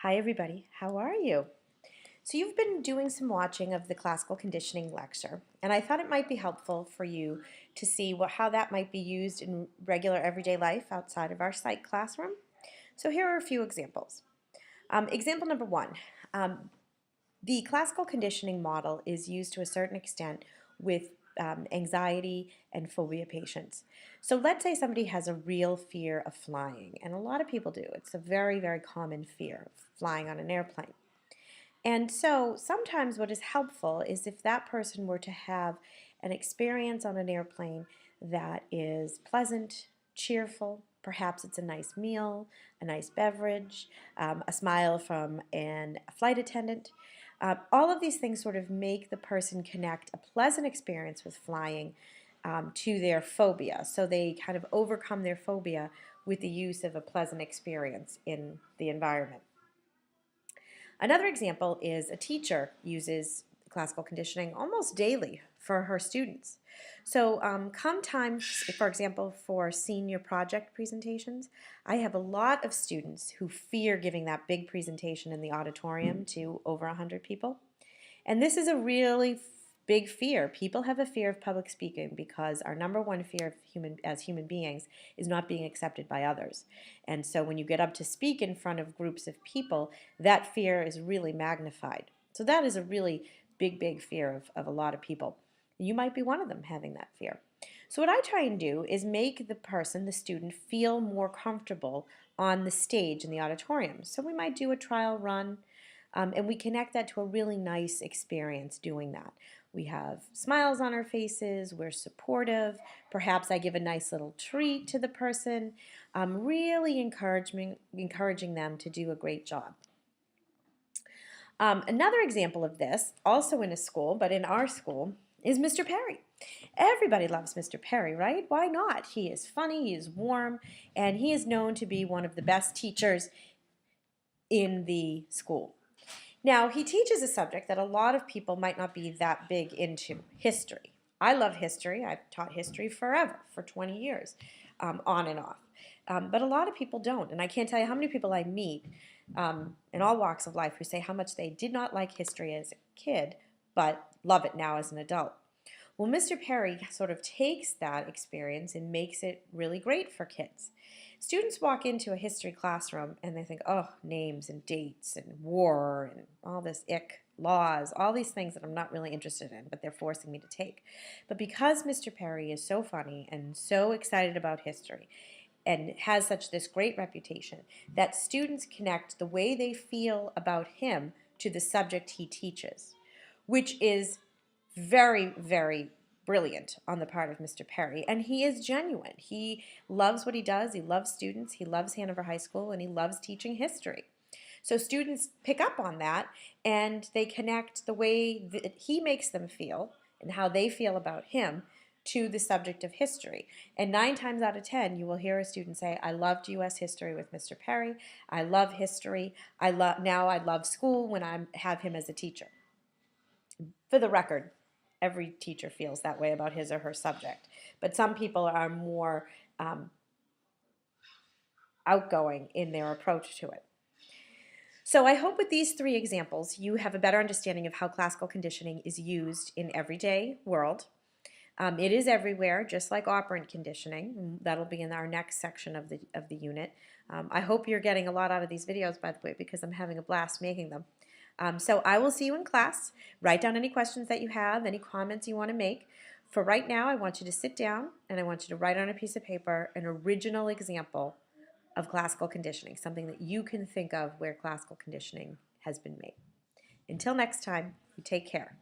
Hi everybody, how are you? So you've been doing some watching of the classical conditioning lecture, and I thought it might be helpful for you to see how that might be used in regular everyday life outside of our psych classroom. So here are a few examples. Example number one, um, the classical conditioning model is used to a certain extent with anxiety and phobia patients. So let's say somebody has a real fear of flying, and a lot of people do. It's a very, very common fear of flying on an airplane. And so sometimes what is helpful is if that person were to have an experience on an airplane that is pleasant, cheerful, perhaps it's a nice meal, a nice beverage, a smile from a flight attendant. All of these things sort of make the person connect a pleasant experience with flying to their phobia. So they kind of overcome their phobia with the use of a pleasant experience in the environment. Another example is a teacher uses classical conditioning almost daily for her students. So come time, for example, for senior project presentations, I have a lot of students who fear giving that big presentation in the auditorium to over 100 people. And this is a really big fear. People have a fear of public speaking because our number one fear as human beings is not being accepted by others. And so when you get up to speak in front of groups of people, that fear is really magnified. So that is a really big, big fear of a lot of people. You might be one of them having that fear. So what I try and do is make the person, the student, feel more comfortable on the stage in the auditorium. So we might do a trial run, and we connect that to a really nice experience doing that. We have smiles on our faces, we're supportive, perhaps I give a nice little treat to the person, really encouraging them to do a great job. Another example of this, also in a school, but in our school, is Mr. Perry. Everybody loves Mr. Perry, right? Why not? He is funny, he is warm, and he is known to be one of the best teachers in the school. Now, he teaches a subject that a lot of people might not be that big into, history. I love history. I've taught history forever, for 20 years, on and off. But a lot of people don't, and I can't tell you how many people I meet in all walks of life who say how much they did not like history as a kid, but love it now as an adult. Well, Mr. Perry sort of takes that experience and makes it really great for kids. Students walk into a history classroom and they think, oh, names and dates and war and all this laws, all these things that I'm not really interested in, but they're forcing me to take. But because Mr. Perry is so funny and so excited about history and has this great reputation, that students connect the way they feel about him to the subject he teaches, which is very, very brilliant on the part of Mr. Perry. And he is genuine. He loves what he does. He loves students. He loves Hanover High School, and he loves teaching history. So students pick up on that, and they connect the way that he makes them feel and how they feel about him to the subject of history. And 9 times out of 10, you will hear a student say, I loved U.S. history with Mr. Perry. I love history. Now I love school when I have him as a teacher. For the record, every teacher feels that way about his or her subject, but some people are more outgoing in their approach to it. So I hope with these 3 examples you have a better understanding of how classical conditioning is used in everyday world. It is everywhere, just like operant conditioning. That'll be in our next section of the unit. I hope you're getting a lot out of these videos, by the way, because I'm having a blast making them. So I will see you in class. Write down any questions that you have, any comments you want to make. For right now, I want you to sit down and I want you to write on a piece of paper an original example of classical conditioning, something that you can think of where classical conditioning has been made. Until next time, you take care.